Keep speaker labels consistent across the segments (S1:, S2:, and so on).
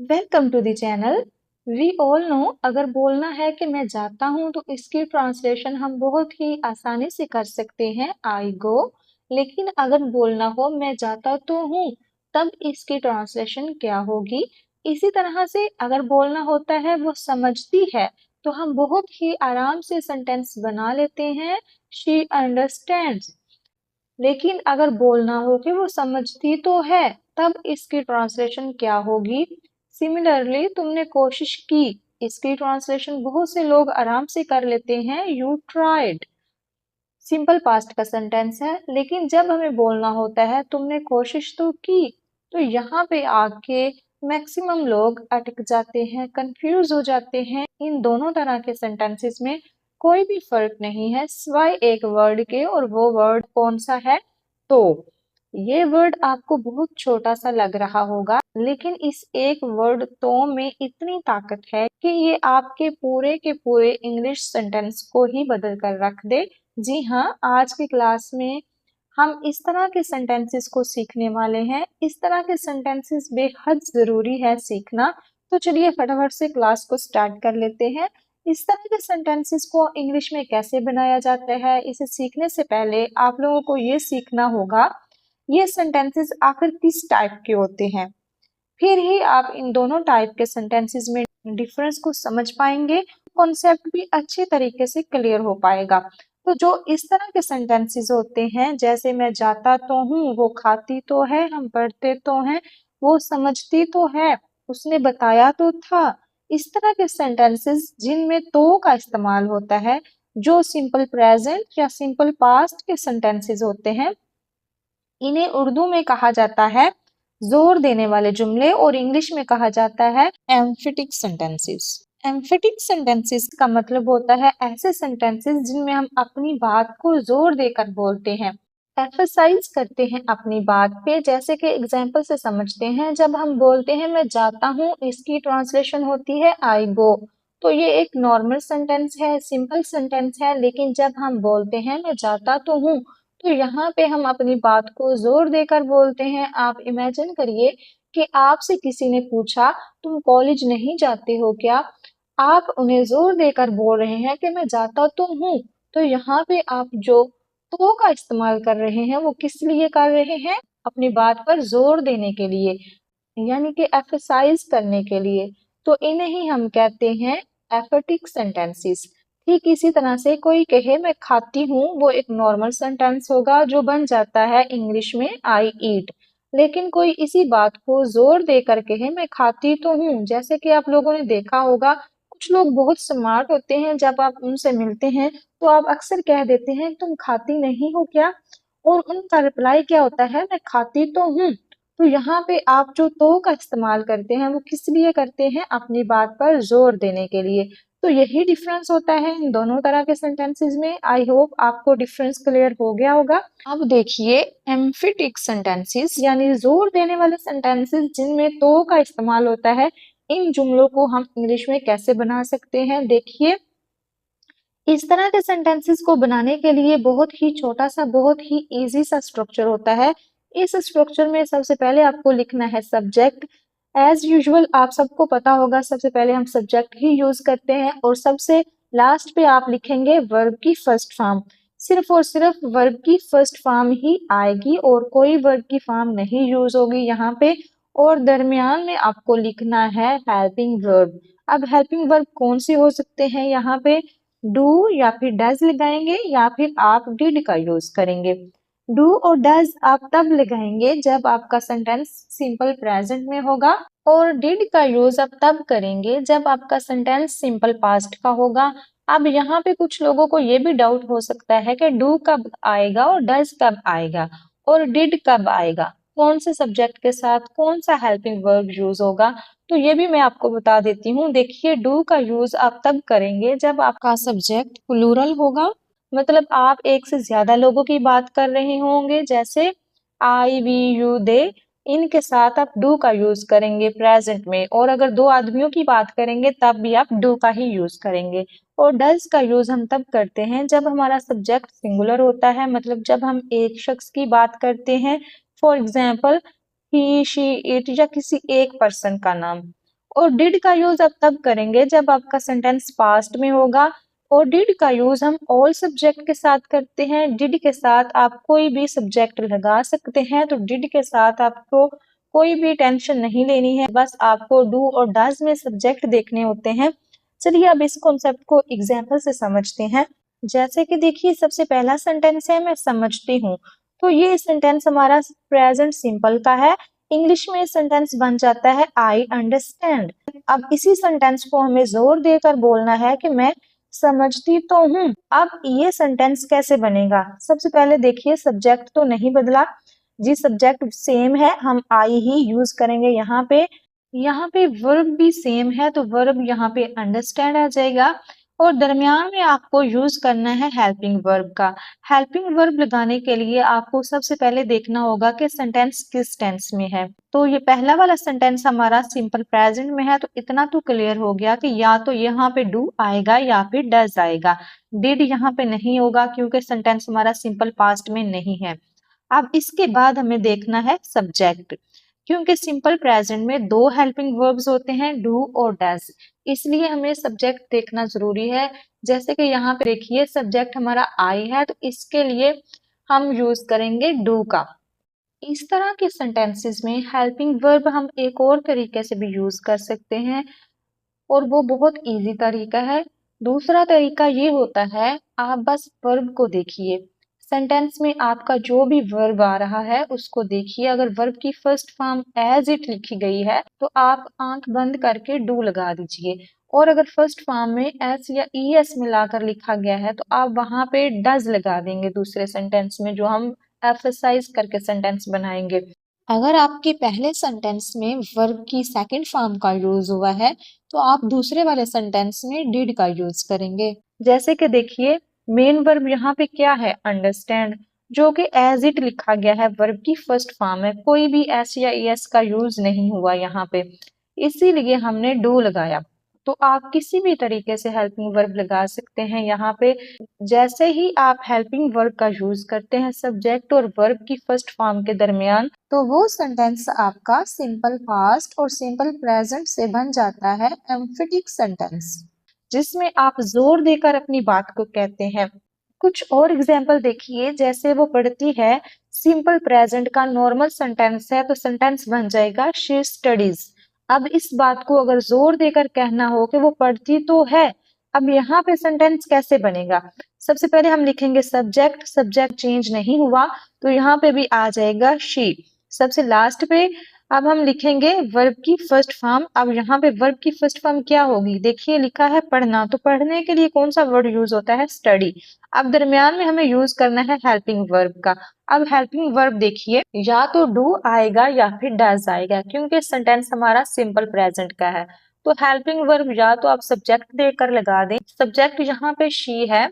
S1: Welcome to the channel. We all know अगर बोलना है कि मैं जाता हूँ तो इसकी ट्रांसलेशन हम बहुत ही आसानी से कर सकते हैं आई गो। लेकिन अगर बोलना हो मैं जाता तो हूँ तब इसकी ट्रांसलेशन क्या होगी। इसी तरह से अगर बोलना होता है वो समझती है तो हम बहुत ही आराम से सेंटेंस बना लेते हैं शी अंडरस्टैंड्स। लेकिन अगर बोलना हो कि वो समझती तो है तब इसकी ट्रांसलेशन क्या होगी। सिमिलरली तुमने कोशिश की, इसकी ट्रांसलेशन बहुत से लोग आराम से कर लेते हैं यू ट्राइड। सिंपल पास्ट का सेंटेंस है, लेकिन जब हमें बोलना होता है तुमने कोशिश तो की, तो यहाँ पे आके मैक्सिमम लोग अटक जाते हैं, कंफ्यूज हो जाते हैं। इन दोनों तरह के सेंटेंसेस में कोई भी फर्क नहीं है सिवाय एक वर्ड के, और वो वर्ड कौन सा है। तो ये वर्ड आपको बहुत छोटा सा लग रहा होगा, लेकिन इस एक वर्ड तो में इतनी ताकत है कि ये आपके पूरे के पूरे इंग्लिश सेंटेंस को ही बदल कर रख दे। जी हाँ, आज की क्लास में हम इस तरह के सेंटेंसेस को सीखने वाले हैं। इस तरह के सेंटेंसेस बेहद जरूरी है सीखना। तो चलिए फटाफट से क्लास को स्टार्ट कर लेते हैं। इस तरह के सेंटेंसेस को इंग्लिश में कैसे बनाया जाता है, इसे सीखने से पहले आप लोगों को ये सीखना होगा ये सेंटेंसेस आखिर किस टाइप के होते हैं। फिर ही आप इन दोनों टाइप के सेंटेंसेस में डिफरेंस को समझ पाएंगे, कॉन्सेप्ट भी अच्छे तरीके से क्लियर हो पाएगा। तो जो इस तरह के सेंटेंसेस होते हैं, जैसे मैं जाता तो हूँ, वो खाती तो है, हम पढ़ते तो हैं, वो समझती तो है, उसने बताया तो था। इस तरह के सेंटेंसेस जिनमें तो का इस्तेमाल होता है, जो सिंपल प्रेजेंट या सिंपल पास्ट के सेंटेंसेस होते हैं, इन्हें उर्दू में कहा जाता है जोर देने वाले जुमले, और इंग्लिश में कहा जाता है एम्फेटिक सेंटेंसेस। एम्फेटिक सेंटेंसेस का मतलब होता है ऐसे सेंटेंसेस जिनमें हम अपनी बात को जोर देकर बोलते हैं, एम्फसाइज करते हैं अपनी बात पे। जैसे कि एग्जाम्पल से समझते हैं, जब हम बोलते हैं मैं जाता हूँ, इसकी ट्रांसलेशन होती है आई गो। तो ये एक नॉर्मल सेंटेंस है, सिंपल सेंटेंस है, लेकिन जब हम बोलते हैं मैं जाता तो हूँ, तो यहाँ पे हम अपनी बात को जोर देकर बोलते हैं। आप इमेजिन करिए कि आपसे किसी ने पूछा तुम कॉलेज नहीं जाते हो क्या, आप उन्हें जोर देकर बोल रहे हैं कि मैं जाता तो हूँ। तो यहाँ पे आप जो तो का इस्तेमाल कर रहे हैं वो किस लिए कर रहे हैं, अपनी बात पर जोर देने के लिए, यानी कि एफसाइज करने के लिए। तो इन्हें ही हम कहते हैं एफेटिक सेंटेंसेस। ठीक इसी तरह से कोई कहे मैं खाती हूँ, वो एक नॉर्मल सेंटेंस होगा जो बन जाता है इंग्लिश में आई ईट। लेकिन कोई इसी बात को जोर देकर कहे मैं खाती तो हूँ, जैसे कि आप लोगों ने देखा होगा कुछ लोग बहुत स्मार्ट होते हैं, जब आप उनसे मिलते हैं तो आप अक्सर कह देते हैं तुम खाती नहीं हो क्या, और उनका रिप्लाई क्या होता है मैं खाती तो हूँ। तो यहाँ पे आप जो तो का इस्तेमाल करते हैं वो किस लिए करते हैं, अपनी बात पर जोर देने के लिए। तो यही डिफरेंस होता है इन दोनों तरह के सेंटेंसेस में। आई होप आपको डिफरेंस क्लियर हो गया होगा। अब देखिए एम्फेटिक सेंटेंसेस यानी जोर देने वाले सेंटेंसेस जिनमें तो का इस्तेमाल होता है, इन जुमलों को हम इंग्लिश में कैसे बना सकते हैं। देखिए इस तरह के सेंटेंसेस को बनाने के लिए बहुत ही छोटा सा, बहुत ही इजी सा स्ट्रक्चर होता है। इस स्ट्रक्चर में सबसे पहले आपको लिखना है सब्जेक्ट। एज यूजुअल आप सबको पता होगा सबसे पहले हम सब्जेक्ट ही यूज करते हैं, और सबसे लास्ट पे आप लिखेंगे वर्ब की फर्स्ट फॉर्म। सिर्फ और सिर्फ वर्ब की फर्स्ट फॉर्म ही आएगी और कोई वर्ब की फॉर्म नहीं यूज होगी यहाँ पे। और दरमियान में आपको लिखना है हेल्पिंग वर्ब। अब हेल्पिंग वर्ब कौन से हो सकते हैं, यहाँ पे डू या फिर डज लगाएंगे, या फिर आप डिड का यूज करेंगे। डू और डज आप तब लगाएंगे जब आपका सेंटेंस सिंपल प्रेजेंट में होगा, और डिड का यूज आप तब करेंगे जब आपका सेंटेंस सिंपल पास्ट का होगा। अब यहाँ पे कुछ लोगों को ये भी डाउट हो सकता है कि डू कब आएगा और डज कब आएगा और डिड कब आएगा, कौन से सब्जेक्ट के साथ कौन सा हेल्पिंग वर्ब यूज होगा। तो ये भी मैं आपको बता देती हूँ। देखिए डू का यूज आप तब करेंगे जब आपका सब्जेक्ट प्लूरल होगा, मतलब आप एक से ज्यादा लोगों की बात कर रहे होंगे, जैसे आई वी यू दे, इनके साथ आप डू का यूज करेंगे प्रेजेंट में। और अगर दो आदमियों की बात करेंगे तब भी आप डू का ही यूज करेंगे। और डज का यूज हम तब करते हैं जब हमारा सब्जेक्ट सिंगुलर होता है, मतलब जब हम एक शख्स की बात करते हैं, for example he she it, या किसी एक पर्सन का नाम। और डिड का यूज अब तब करेंगे जब आपका सेंटेंस पास्ट में होगा। और डिड का यूज हम ऑल सब्जेक्ट के साथ करते हैं। डिड के साथ आप कोई भी सब्जेक्ट लगा सकते हैं, तो डिड के साथ आपको कोई भी टेंशन नहीं लेनी है, बस आपको डू और डज में सब्जेक्ट देखने होते हैं। चलिए अब इस कॉन्सेप्ट को एग्जाम्पल से समझते हैं। जैसे कि देखिए सबसे पहला सेंटेंस है मैं समझती हूँ, तो ये सेंटेंस हमारा प्रेजेंट सिंपल का है। इंग्लिश में सेंटेंस बन जाता है आई अंडरस्टैंड। अब इसी सेंटेंस को हमें जोर देकर बोलना है कि मैं समझती तो हूँ। अब ये सेंटेंस कैसे बनेगा? सबसे पहले देखिए सब्जेक्ट तो नहीं बदला, जी सब्जेक्ट सेम है, हम आई ही यूज करेंगे यहाँ पे। यहाँ पे वर्ब भी सेम है, तो वर्ब यहाँ पे अंडरस्टैंड आ जाएगा। और दरमियान में आपको यूज करना है हेल्पिंग वर्ब का। हेल्पिंग वर्ब लगाने के लिए आपको सबसे पहले देखना होगा कि सेंटेंस किस टेंस में है। तो ये पहला वाला सेंटेंस हमारा सिंपल प्रेजेंट में है, तो इतना तो क्लियर हो गया कि या तो यहाँ पे डू आएगा या फिर डज आएगा। डिड यहाँ पे नहीं होगा क्योंकि सेंटेंस हमारा सिंपल पास्ट में नहीं है। अब इसके बाद हमें देखना है सब्जेक्ट, क्योंकि सिंपल प्रेजेंट में दो हेल्पिंग वर्ब्स होते हैं, डू और डज, इसलिए हमें सब्जेक्ट देखना जरूरी है। जैसे कि यहाँ पे देखिए सब्जेक्ट हमारा आई है, तो इसके लिए हम यूज करेंगे डू का। इस तरह के सेंटेंसेस में हेल्पिंग वर्ब हम एक और तरीके से भी यूज कर सकते हैं, और वो बहुत इजी तरीका है। दूसरा तरीका ये होता है, आप बस वर्ब को देखिए, सेंटेंस में आपका जो भी वर्ब आ रहा है उसको देखिए। अगर वर्ब की फर्स्ट फॉर्म एज इट लिखी गई है तो आप आंख बंद करके डू लगा दीजिए, और अगर फर्स्ट फॉर्म में एस या ई एस मिलाकर लिखा गया है तो आप वहां पे डज लगा देंगे दूसरे सेंटेंस में, जो हम एम्फसाइज करके सेंटेंस बनाएंगे। अगर आपके पहले सेंटेंस में वर्ब की सेकंड फॉर्म का यूज हुआ है तो आप दूसरे वाले सेंटेंस में डिड का यूज करेंगे। जैसे कि देखिए मेन वर्ब यहाँ पे क्या है? अंडरस्टैंड, जो कि एज इट लिखा गया है, वर्ब की फर्स्ट फॉर्म है, कोई भी एस या एस का यूज नहीं हुआ यहाँ पे, इसीलिए हमने डू लगाया। तो आप किसी भी तरीके से हेल्पिंग वर्ब लगा सकते हैं यहाँ पे। जैसे ही आप हेल्पिंग वर्ब का यूज करते हैं सब्जेक्ट और वर्ब की फर्स्ट फॉर्म के दरमियान, तो वो सेंटेंस आपका सिंपल पास्ट और सिंपल प्रेजेंट से बन जाता है एम्फेटिक सेंटेंस, जिसमें आप जोर देकर अपनी बात को कहते हैं। कुछ और एग्जाम्पल देखिए, जैसे वो पढ़ती है, सिंपल प्रेजेंट का नॉर्मल सेंटेंस है, तो सेंटेंस बन जाएगा शी स्टडीज। अब इस बात को अगर जोर देकर कहना हो कि वो पढ़ती तो है, अब यहाँ पे सेंटेंस कैसे बनेगा? सबसे पहले हम लिखेंगे सब्जेक्ट, सब्जेक्ट चेंज नहीं हुआ तो यहाँ पे भी आ जाएगा शी। सबसे लास्ट पे अब हम लिखेंगे वर्ब की फर्स्ट फॉर्म। अब यहाँ पे वर्ब की फर्स्ट फॉर्म क्या होगी? देखिए लिखा है पढ़ना, तो पढ़ने के लिए कौन सा वर्ड यूज होता है? स्टडी। अब दरमियान में हमें यूज करना है हेल्पिंग वर्ब का। अब हेल्पिंग वर्ब देखिए, या तो डू आएगा या फिर डज आएगा, क्योंकि सेंटेंस हमारा सिंपल प्रेजेंट का है। तो हेल्पिंग वर्ब या तो आप सब्जेक्ट देकर लगा दें, सब्जेक्ट यहाँ पे शी है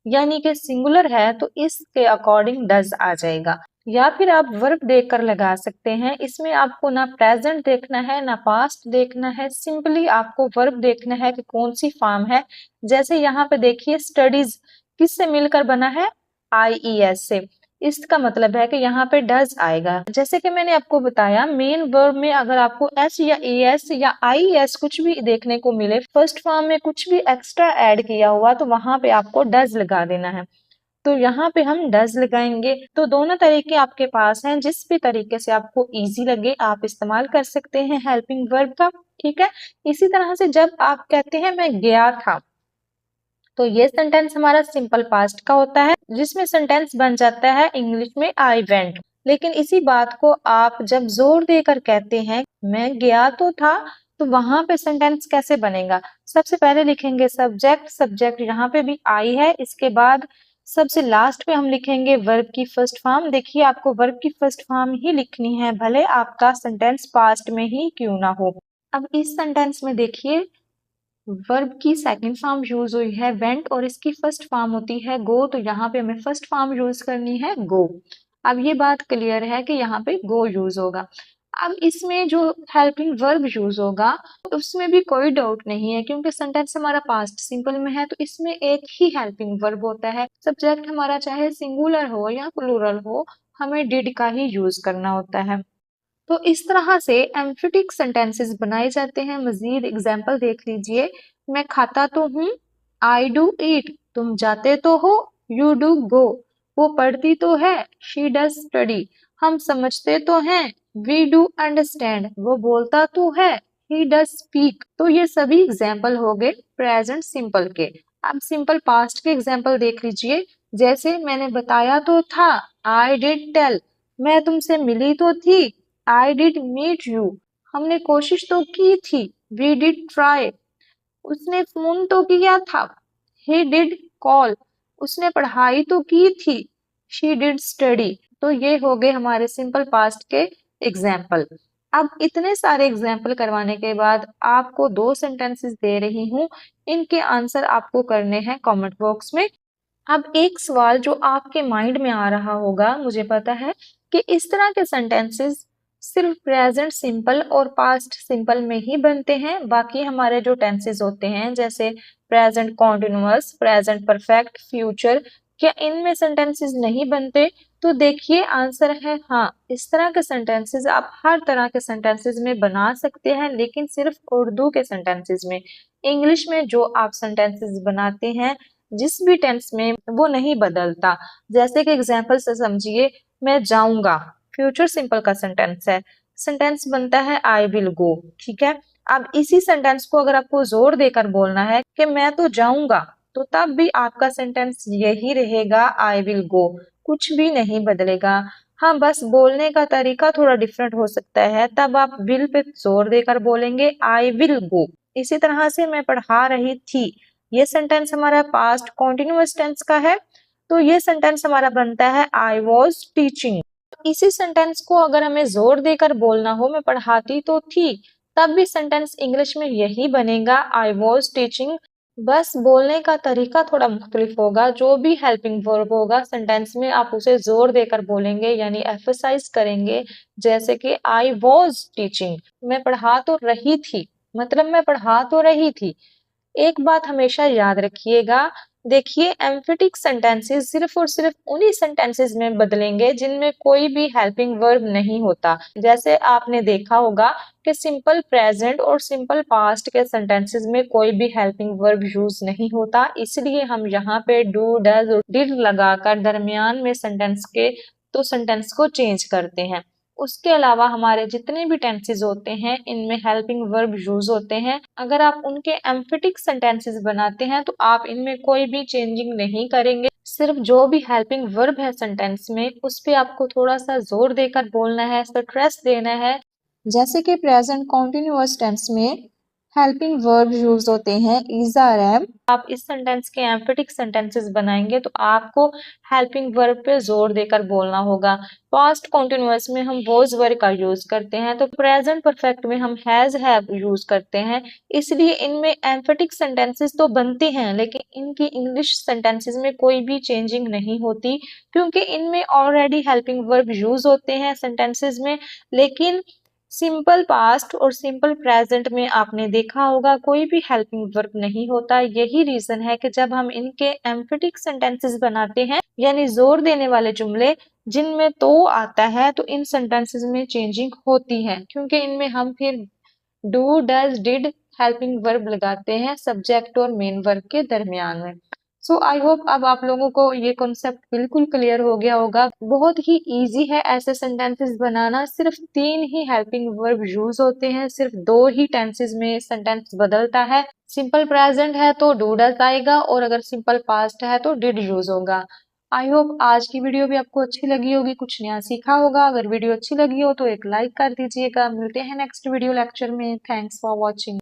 S1: यानी कि सिंगुलर है, तो इसके अकॉर्डिंग डज आ जाएगा। या फिर आप वर्ब देखकर लगा सकते हैं, इसमें आपको ना प्रेजेंट देखना है ना पास्ट देखना है, सिंपली आपको वर्ब देखना है कि कौन सी फॉर्म है। जैसे यहाँ पे देखिए स्टडीज किससे मिलकर बना है? आई ई एस से, इसका मतलब है कि यहाँ पे डज आएगा। जैसे कि मैंने आपको बताया मेन वर्ब में अगर आपको एस या ए एस या आई एस कुछ भी देखने को मिले, फर्स्ट फॉर्म में कुछ भी एक्स्ट्रा ऐड किया हुआ, तो वहां पे आपको डज लगा देना है। तो यहाँ पे हम डज लगाएंगे। तो दोनों तरीके आपके पास हैं, जिस भी तरीके से आपको इजी लगे आप इस्तेमाल कर सकते हैं हेल्पिंग वर्ब का। ठीक है, इसी तरह से जब आप कहते हैं मैं गया था, तो ये सेंटेंस हमारा सिंपल पास्ट का होता है, जिसमें सेंटेंस बन जाता है इंग्लिश में आई वेंट। लेकिन इसी बात को आप जब जोर देकर कहते हैं मैं गया तो था, तो वहां पे सेंटेंस कैसे बनेगा? सबसे पहले लिखेंगे सब्जेक्ट, सब्जेक्ट यहाँ पे भी आई है, इसके बाद सबसे लास्ट पे हम लिखेंगे वर्ब की फर्स्ट फॉर्म। देखिए आपको वर्ब की फर्स्ट फॉर्म ही लिखनी है, भले आपका सेंटेंस पास्ट में ही क्यों ना हो। अब इस सेंटेंस में देखिए वर्ब की सेकंड फॉर्म यूज हुई है वेंट, और इसकी फर्स्ट फॉर्म होती है गो, तो यहाँ पे हमें फर्स्ट फॉर्म यूज करनी है गो। अब ये बात क्लियर है कि यहाँ पे गो यूज होगा। अब इसमें जो हेल्पिंग वर्ब यूज होगा उसमें भी कोई डाउट नहीं है, क्योंकि सेंटेंस हमारा पास्ट सिंपल में है, तो इसमें एक ही हेल्पिंग वर्ब होता है। सब्जेक्ट हमारा चाहे सिंगुलर हो या प्लूरल हो, हमें डिड का ही यूज करना होता है। तो इस तरह से एम्फेटिक सेंटेंसेस बनाए जाते हैं। मजीद एग्जाम्पल देख लीजिए। मैं खाता तो हूँ, आई डू ईट। तुम जाते तो हो, यू डू गो। वो पढ़ती तो है, शी डज स्टडी। हम समझते तो हैं, वी डू अंडरस्टैंड। वो बोलता तो है, ही डज स्पीक। तो ये सभी एग्जाम्पल हो गए प्रेजेंट सिंपल के। अब सिंपल पास्ट के एग्जाम्पल देख लीजिए। जैसे मैंने बताया तो था, आई डिड टेल। मैं तुमसे मिली तो थी, आई डिड मीट यू। हमने कोशिश तो की थी, वी डिड ट्राई। उसने फोन तो किया था, ही डिड कॉल। उसने पढ़ाई तो की थी, शी डिड स्टडी। तो ये हो गए हमारे सिंपल पास्ट के एग्जाम्पल। अब इतने सारे एग्जाम्पल करवाने के बाद आपको दो सेंटेंसेस दे रही हूँ, इनके आंसर आपको करने हैं कमेंट बॉक्स में। अब एक सवाल जो आपके माइंड में आ रहा होगा, मुझे पता है कि इस तरह के सेंटेंसेस सिर्फ प्रेजेंट सिंपल और पास्ट सिंपल में ही बनते हैं। बाकी हमारे जो टेंसेस होते हैं जैसे present continuous, present perfect, future, क्या इनमें सेंटेंसेस नहीं बनते? तो देखिए आंसर है हाँ। इस तरह के सेंटेंसेस आप हर तरह के सेंटेंसेस में बना सकते हैं, लेकिन सिर्फ उर्दू के सेंटेंसेस में। इंग्लिश में जो आप सेंटेंसेस बनाते हैं जिस भी टेंस में, वो नहीं बदलता। जैसे कि एग्जाम्पल से समझिए, मैं जाऊंगा फ्यूचर सिंपल का सेंटेंस है। सेंटेंस बनता है आई विल गो। ठीक है। अब इसी सेंटेंस को अगर आपको जोर देकर बोलना है कि मैं तो जाऊंगा, तो तब भी आपका सेंटेंस यही रहेगा, आई विल गो। कुछ भी नहीं बदलेगा। हाँ, बस बोलने का तरीका थोड़ा डिफरेंट हो सकता है। तब आप विल पे जोर देकर बोलेंगे, आई विल गो। इसी तरह से मैं पढ़ा रही थी, ये सेंटेंस हमारा पास्ट कॉन्टिन्यूअस टेंस का है। तो ये सेंटेंस हमारा बनता है आई वॉज टीचिंग। इसी सेंटेंस को अगर हमें जोर देकर बोलना हो, मैं पढ़ाती तो थी, तब भी सेंटेंस इंग्लिश में यही बनेगा, आई वॉज टीचिंग। बस बोलने का तरीका थोड़ा मुख्तलिफ होगा। जो भी हेल्पिंग वर्ब होगा सेंटेंस में, आप उसे जोर देकर बोलेंगे, यानी एम्फसाइज करेंगे। जैसे कि आई वॉज टीचिंग, मैं पढ़ा तो रही थी, मतलब मैं पढ़ा तो रही थी। एक बात हमेशा याद रखिएगा। देखिए, एम्फेटिक सेंटेंसेस सिर्फ और सिर्फ उन्हीं सेंटेंसेस में बदलेंगे जिनमें कोई भी हेल्पिंग वर्ब नहीं होता। जैसे आपने देखा होगा कि सिंपल प्रेजेंट और सिंपल पास्ट के सेंटेंसेस में कोई भी हेल्पिंग वर्ब यूज नहीं होता, इसलिए हम यहाँ पे डू, डज और डिड लगाकर दरमियान में सेंटेंस के तो सेंटेंस को चेंज करते हैं। उसके अलावा हमारे जितने भी टेंसेस होते हैं, इनमें हेल्पिंग वर्ब यूज होते हैं। अगर आप उनके एम्फेटिक सेंटेंसेस बनाते हैं तो आप इनमें कोई भी चेंजिंग नहीं करेंगे। सिर्फ जो भी हेल्पिंग वर्ब है सेंटेंस में, उस पे आपको थोड़ा सा जोर देकर बोलना है, स्ट्रेस देना है। जैसे कि प्रेजेंट कॉन्टिन्यूअस टेंस में हेल्पिंग वर्ब यूज होते हैं इज, आर, एम। आप इस सेंटेंस के एम्फेटिक सेंटेंसेस बनाएंगे तो आपको हेल्पिंग वर्ब पे जोर देकर बोलना होगा। पास्ट कॉन्टिन्यूअस में हम वॉज वर्ब का यूज करते हैं, तो प्रेजेंट परफेक्ट में हम हैज, हैव यूज करते हैं। इसलिए इनमें एम्फेटिक सेंटेंसेस तो बनते हैं, लेकिन इनकी इंग्लिश सेंटेंसेस में कोई भी चेंजिंग नहीं होती, क्योंकि इनमें ऑलरेडी हेल्पिंग वर्ब यूज होते हैं सेंटेंसेस में। लेकिन सिंपल पास्ट और सिंपल प्रेजेंट में आपने देखा होगा कोई भी हेल्पिंग वर्ब नहीं होता। यही रीजन है कि जब हम इनके एम्फेटिक सेंटेंसेस बनाते हैं, यानी जोर देने वाले जुमले जिनमें तो आता है, तो इन सेंटेंसेस में चेंजिंग होती है, क्योंकि इनमें हम फिर do, does, did helping verb लगाते हैं सब्जेक्ट और मेन वर्ब के दरमियान में। सो आई होप अब आप लोगों को ये कॉन्सेप्ट बिल्कुल क्लियर हो गया होगा। बहुत ही इजी है ऐसे सेंटेंसेस बनाना। सिर्फ 3 ही हेल्पिंग वर्ब यूज होते हैं, सिर्फ 2 ही टेंसेस में सेंटेंस बदलता है। सिंपल प्रेजेंट है तो डू डज आएगा, और अगर सिंपल पास्ट है तो डिड यूज होगा। आई होप आज की वीडियो भी आपको अच्छी लगी होगी, कुछ नया सीखा होगा। अगर वीडियो अच्छी लगी हो तो एक लाइक कर दीजिएगा। मिलते हैं नेक्स्ट वीडियो लेक्चर में। Thanks for watching.